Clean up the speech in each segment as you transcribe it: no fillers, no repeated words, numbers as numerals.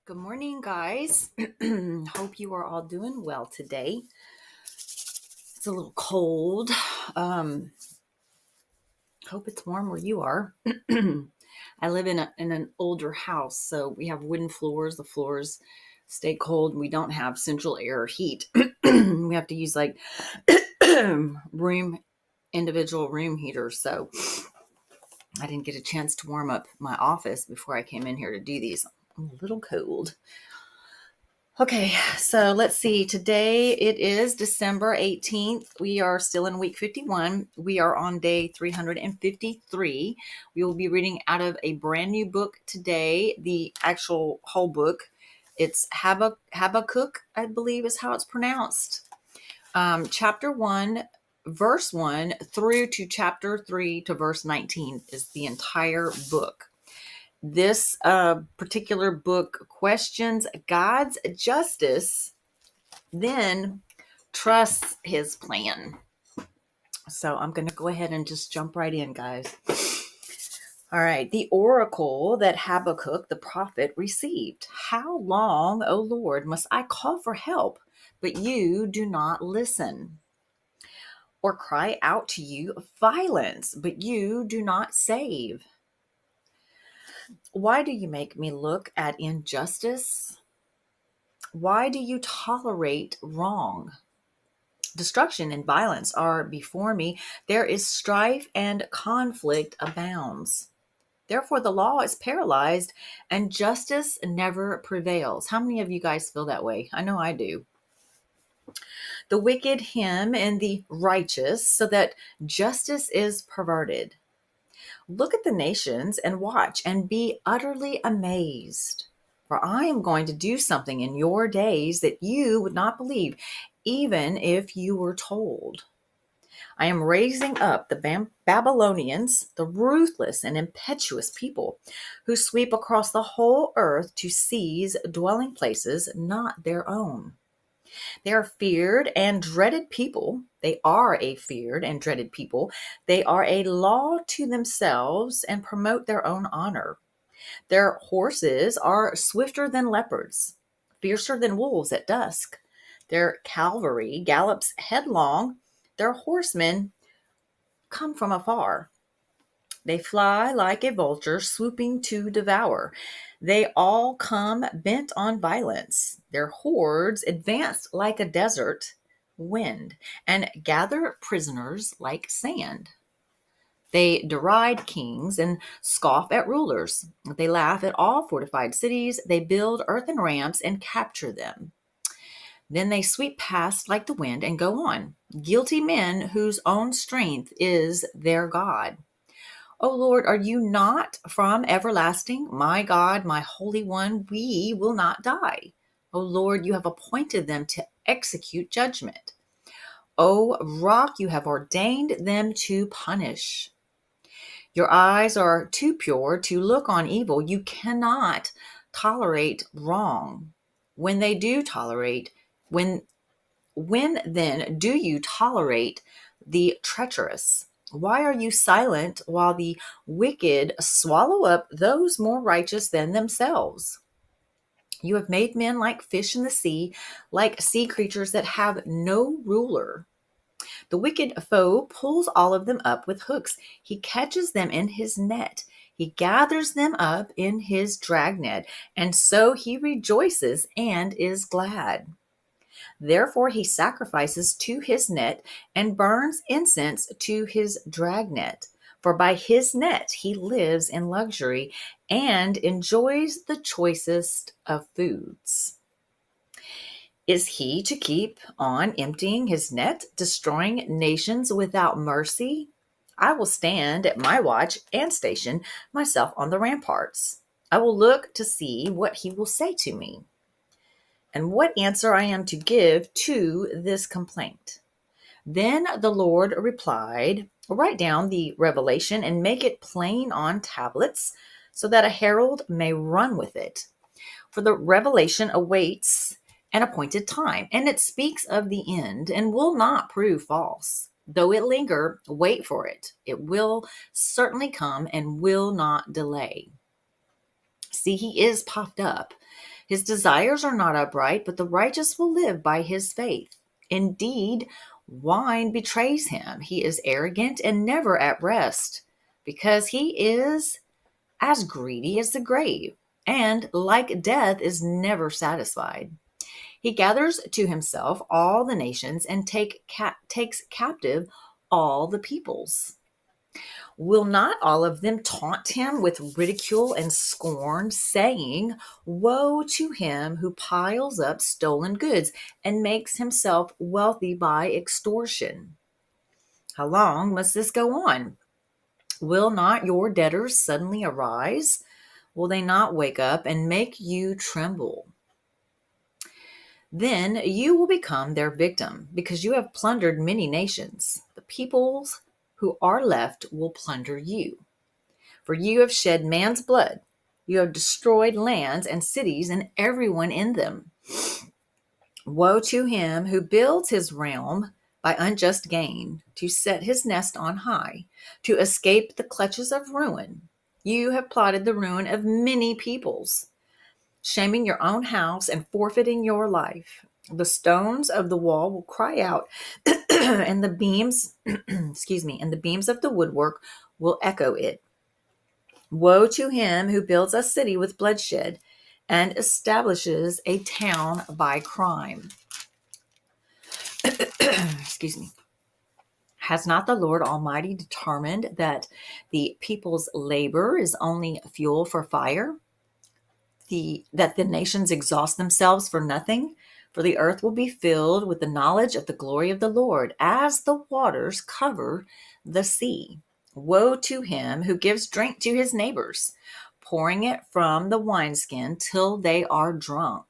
Good morning, guys. Hope you are all doing well today. It's a little cold. Hope it's warm where you are. I live in an older house, so we have wooden floors. The floors stay cold. We don't have central air or heat. We have to use like individual room heaters. So I didn't get a chance to warm up my office before I came in here to do these. I'm a little cold. Okay, so let's see. Today it is December 18th. We are still in week 51. We are on day 353. We will be reading out of a brand new book today, the actual whole book. It's Habakkuk, I believe is how it's pronounced. Chapter 1, verse 1 through to chapter 3 to verse 19 is the entire book. This particular book questions God's justice, then trusts his plan. So I'm going to go ahead and just jump right in, guys. All right. The oracle that Habakkuk, the prophet, received. How long, O Lord, must I call for help, but you do not listen? Or cry out to you violence, but you do not save? Why do you make me look at injustice? Why do you tolerate wrong? Destruction and violence are before me. There is strife and conflict abounds. Therefore, the law is paralyzed and justice never prevails. How many of you guys feel that way? I know I do. The wicked hem in the righteous so that justice is perverted. Look at the nations and watch and be utterly amazed. For I am going to do something in your days that you would not believe, even if you were told. I am raising up the Babylonians, the ruthless and impetuous people who sweep across the whole earth to seize dwelling places not their own. They are feared and dreaded people. They are a feared and dreaded people. They are a law to themselves and promote their own honor. Their horses are swifter than leopards, fiercer than wolves at dusk. Their cavalry gallops headlong. Their horsemen come from afar. They fly like a vulture swooping to devour. They all come bent on violence. Their hordes advance like a desert wind and gather prisoners like sand. They deride kings and scoff at rulers. They laugh at all fortified cities. They build earthen ramps and capture them. Then they sweep past like the wind and go on. Guilty men whose own strength is their God. O Lord, are you not from everlasting? My God, my Holy One, we will not die. O Lord, you have appointed them to execute judgment. O Rock, you have ordained them to punish. Your eyes are too pure to look on evil. You cannot tolerate wrong. When they do tolerate, when then do you tolerate the treacherous? Why are you silent while the wicked swallow up those more righteous than themselves? You have made men like fish in the sea, like sea creatures that have no ruler. The wicked foe pulls all of them up with hooks. He catches them in his net. He gathers them up in his dragnet, and so he rejoices and is glad. Therefore he sacrifices to his net and burns incense to his dragnet. For by his net he lives in luxury and enjoys the choicest of foods. Is he to keep on emptying his net, destroying nations without mercy? I will stand at my watch and station myself on the ramparts. I will look to see what he will say to me, and what answer I am to give to this complaint. Then the Lord replied, write down the revelation and make it plain on tablets, so that a herald may run with it. For the revelation awaits an appointed time, and it speaks of the end and will not prove false. Though it linger, wait for it. It will certainly come and will not delay. See, he is puffed up. His desires are not upright, but the righteous will live by his faith. Indeed, wine betrays him. He is arrogant and never at rest, because he is as greedy as the grave, and like death is never satisfied. He gathers to himself all the nations and takes captive all the peoples. Will not all of them taunt him with ridicule and scorn, saying, "Woe to him who piles up stolen goods and makes himself wealthy by extortion"? How long must this go on? Will not your debtors suddenly arise? Will they not wake up and make you tremble? Then you will become their victim, because you have plundered many nations. The peoples who are left will plunder you. For you have shed man's blood. You have destroyed lands and cities and everyone in them. Woe to him who builds his realm by unjust gain, to set his nest on high, to escape the clutches of ruin. You have plotted the ruin of many peoples, shaming your own house and forfeiting your life. The stones of the wall will cry out, and the beams, and the beams of the woodwork will echo it. Woe to him who builds a city with bloodshed and establishes a town by crime. Excuse me. Has not the Lord Almighty determined that the people's labor is only fuel for fire? That the nations exhaust themselves for nothing? For the earth will be filled with the knowledge of the glory of the Lord, as the waters cover the sea. Woe to him who gives drink to his neighbors, pouring it from the wineskin till they are drunk,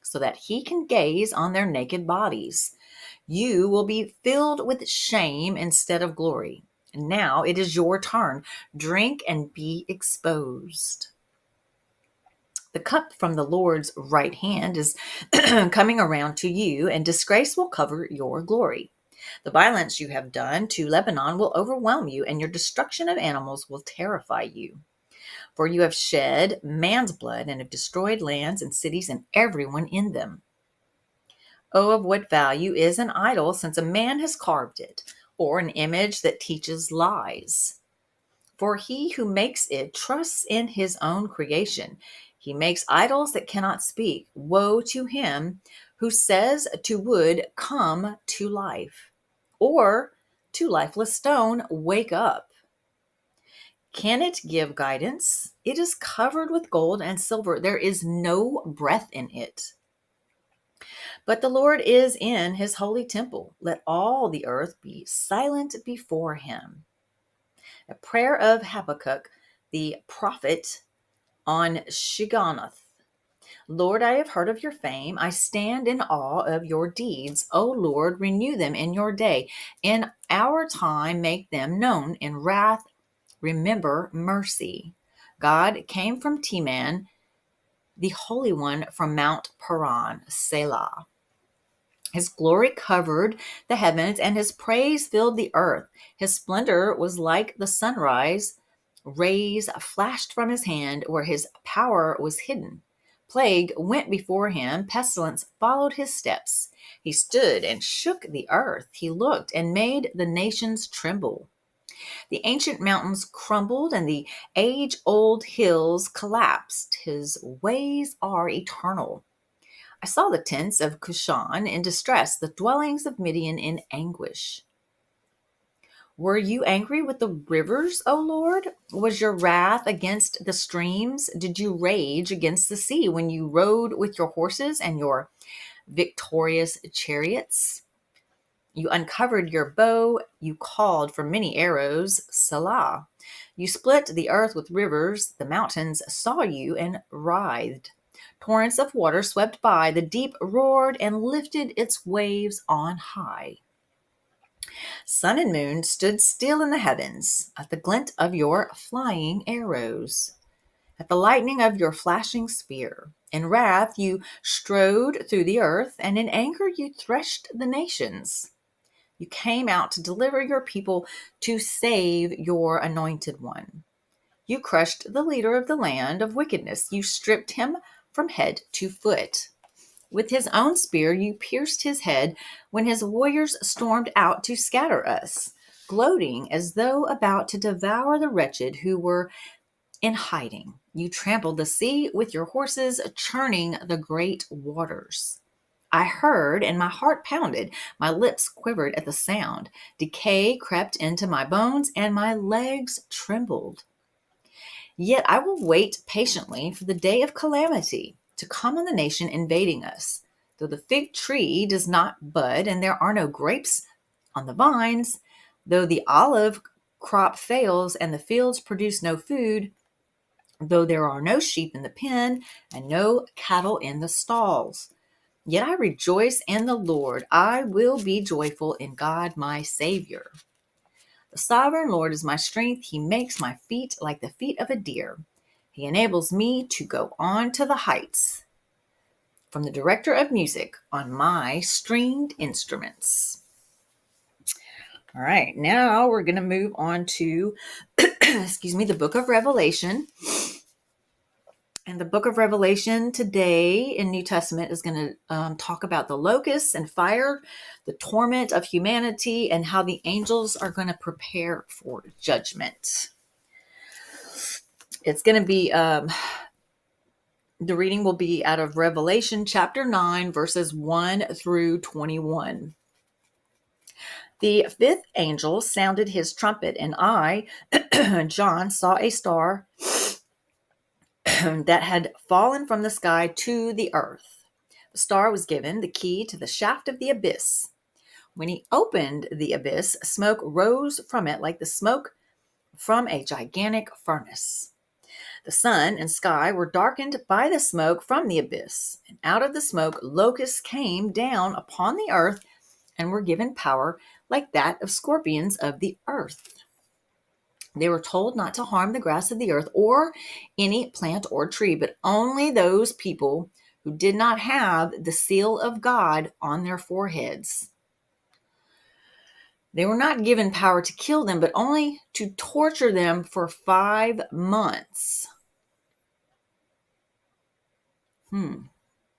so that he can gaze on their naked bodies. You will be filled with shame instead of glory. Now it is your turn. Drink and be exposed. The cup from the Lord's right hand is coming around to you, and disgrace will cover your glory. The violence you have done to Lebanon will overwhelm you, and your destruction of animals will terrify you. For you have shed man's blood and have destroyed lands and cities and everyone in them. Oh, of what value is an idol, since a man has carved it, or an image that teaches lies? For he who makes it trusts in his own creation. He makes idols that cannot speak. Woe to him who says to wood, "Come to life," or to lifeless stone, "Wake up." Can it give guidance? It is covered with gold and silver. There is no breath in it. But the Lord is in his holy temple. Let all the earth be silent before him. A prayer of Habakkuk, the prophet, on Shigionoth. Lord, I have heard of your fame. I stand in awe of your deeds. O Lord, renew them in your day. In our time, make them known. In wrath, remember mercy. God came from Teman, the Holy One from Mount Paran, Selah. His glory covered the heavens, and his praise filled the earth. His splendor was like the sunrise. Rays flashed from his hand where his power was hidden. Plague went before him. Pestilence followed his steps. He stood and shook the earth. He looked and made the nations tremble. The ancient mountains crumbled and the age-old hills collapsed. His ways are eternal. I saw the tents of Cushan in distress, the dwellings of Midian in anguish. Were you angry with the rivers, O Lord? Was your wrath against the streams? Did you rage against the sea when you rode with your horses and your victorious chariots? You uncovered your bow, you called for many arrows, Selah. You split the earth with rivers, the mountains saw you and writhed. Torrents of water swept by, the deep roared and lifted its waves on high. Sun and moon stood still in the heavens at the glint of your flying arrows, at the lightning of your flashing spear. In wrath you strode through the earth, and in anger you threshed the nations. You came out to deliver your people, to save your anointed one. You crushed the leader of the land of wickedness. You stripped him from head to foot. With his own spear you pierced his head when his warriors stormed out to scatter us, gloating as though about to devour the wretched who were in hiding. You trampled the sea with your horses, churning the great waters. I heard, and my heart pounded. My lips quivered at the sound. Decay crept into my bones, and my legs trembled. Yet I will wait patiently for the day of calamity to come on the nation invading us. Though the fig tree does not bud, and there are no grapes on the vines, though the olive crop fails, and the fields produce no food, though there are no sheep in the pen, and no cattle in the stalls. Yet I rejoice in the Lord. I will be joyful in God my Savior. The sovereign Lord is my strength. He makes my feet like the feet of a deer. He enables me to go on to the heights. From the director of music on my stringed instruments. All right, now we're going to move on to, the book of Revelation. And the book of Revelation today in New Testament is going to talk about the locusts and fire, the torment of humanity, and how the angels are going to prepare for judgment. It's going to be, the reading will be out of Revelation chapter 9, verses 1 through 21. The fifth angel sounded his trumpet, and I, John, saw a star that had fallen from the sky to the earth. The star was given the key to the shaft of the abyss. When he opened the abyss, smoke rose from it like the smoke from a gigantic furnace. The sun and sky were darkened by the smoke from the abyss, and out of the smoke locusts came down upon the earth and were given power like that of scorpions of the earth. They were told not to harm the grass of the earth or any plant or tree, but only those people who did not have the seal of God on their foreheads. They were not given power to kill them, but only to torture them for 5 months. And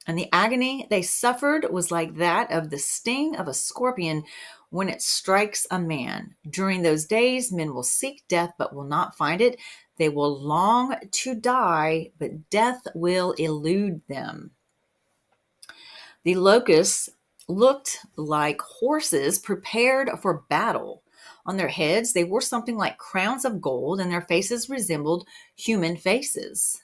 the agony they suffered was like that of the sting of a scorpion when it strikes a man. During those days, men will seek death, but will not find it. They will long to die, but death will elude them. The locusts looked like horses prepared for battle. On their heads, they wore something like crowns of gold, and their faces resembled human faces.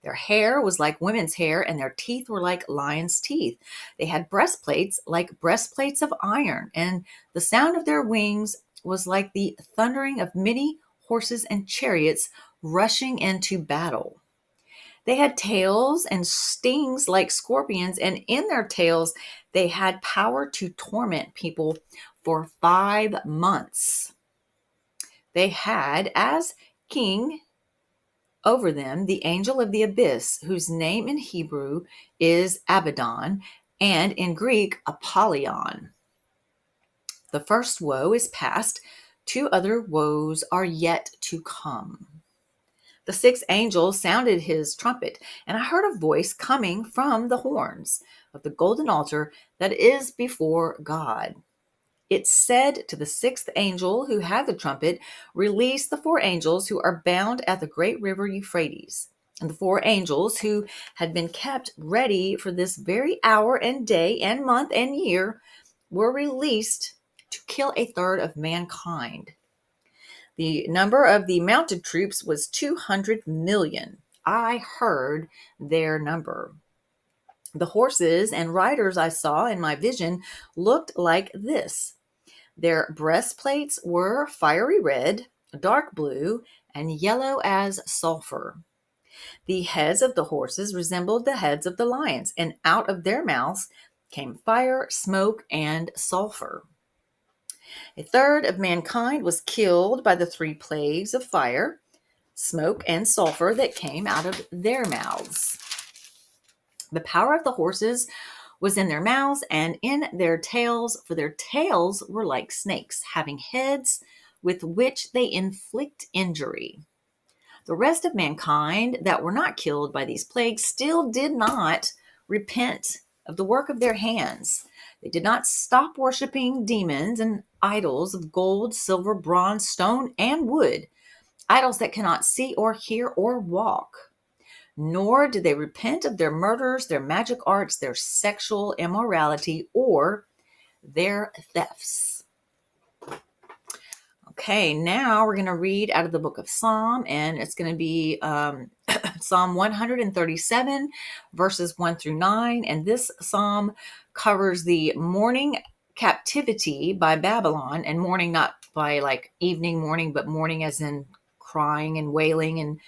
Their hair was like women's hair, and their teeth were like lions' teeth. They had breastplates like breastplates of iron, and the sound of their wings was like the thundering of many horses and chariots rushing into battle. They had tails and stings like scorpions, and in their tails they had power to torment people for 5 months. They had as king over them the angel of the abyss, whose name in Hebrew is Abaddon, and in Greek Apollyon. The first woe is past, 2 other woes are yet to come. The sixth angel sounded his trumpet, and I heard a voice coming from the horns of the golden altar that is before God. It said to the sixth angel who had the trumpet, "Release the 4 angels who are bound at the great river Euphrates." And the 4 angels who had been kept ready for this very hour and day and month and year were released to kill 1/3 of mankind. The number of the mounted troops was 200 million. I heard their number. The horses and riders I saw in my vision looked like this. Their breastplates were fiery red, dark blue, and yellow as sulfur. The heads of the horses resembled the heads of the lions, and out of their mouths came fire, smoke, and sulfur. 1/3 of mankind was killed by the 3 plagues of fire, smoke, and sulfur that came out of their mouths. The power of the horses was in their mouths and in their tails, for their tails were like snakes, having heads with which they inflict injury. The rest of mankind that were not killed by these plagues still did not repent of the work of their hands. They did not stop worshiping demons and idols of gold, silver, bronze, stone, and wood, idols that cannot see or hear or walk. Nor did they repent of their murders, their magic arts, their sexual immorality, or their thefts. Okay, now we're going to read out of the book of Psalm, and it's going to be Psalm 137, verses 1 through 9. And this psalm covers the mourning captivity by Babylon, and mourning not by like evening mourning, but mourning as in crying and wailing and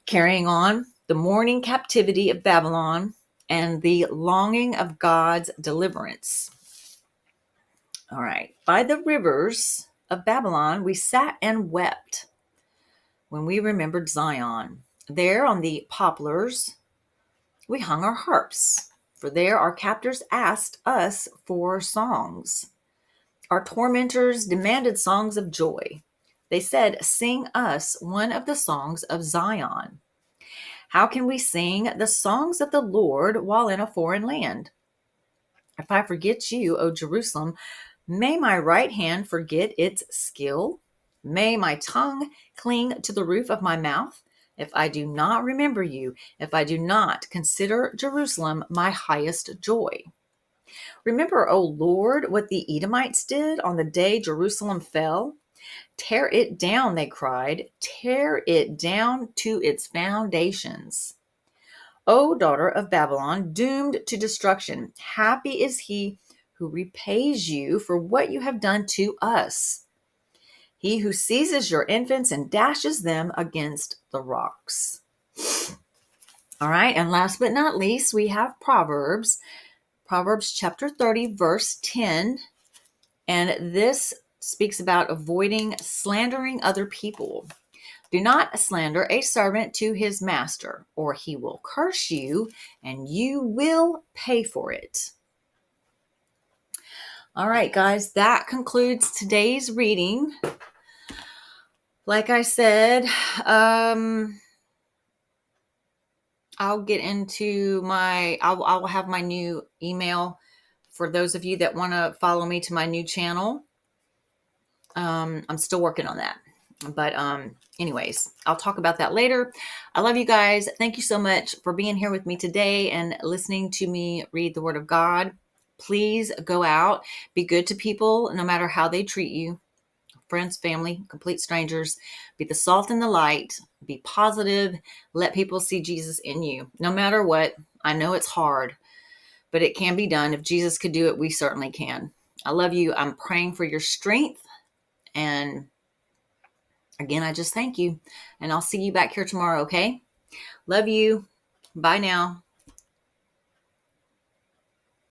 carrying on. The mourning captivity of Babylon and the longing of God's deliverance. All right. By the rivers of Babylon, we sat and wept when we remembered Zion. There on the poplars, we hung our harps, for there our captors asked us for songs. Our tormentors demanded songs of joy. They said, "Sing us one of the songs of Zion." How can we sing the songs of the Lord while in a foreign land? If I forget you, O Jerusalem, may my right hand forget its skill. May my tongue cling to the roof of my mouth. If I do not remember you, if I do not consider Jerusalem my highest joy. Remember, O Lord, what the Edomites did on the day Jerusalem fell. Tear it down, they cried. Tear it down to its foundations. O daughter of Babylon, doomed to destruction, happy is he who repays you for what you have done to us. He who seizes your infants and dashes them against the rocks. All right, and last but not least, we have Proverbs. Proverbs chapter 30, verse 10. And this speaks about avoiding slandering other people. Do not slander a servant to his master, or he will curse you, and you will pay for it. All right, guys, that concludes today's reading. Like I said, I'll get into I'll have my new email for those of you that want to follow me to my new channel. I'm still working on that. But anyways, I'll talk about that later. I love you guys. Thank you so much for being here with me today and listening to me read the Word of God. Please go out, be good to people, no matter how they treat you. Friends, family, complete strangers. Be the salt and the light. Be positive. Let people see Jesus in you. No matter what, I know it's hard, but it can be done. If Jesus could do it, we certainly can. I love you. I'm praying for your strength. And again, I just thank you. And I'll see you back here tomorrow, okay? Love you. Bye now.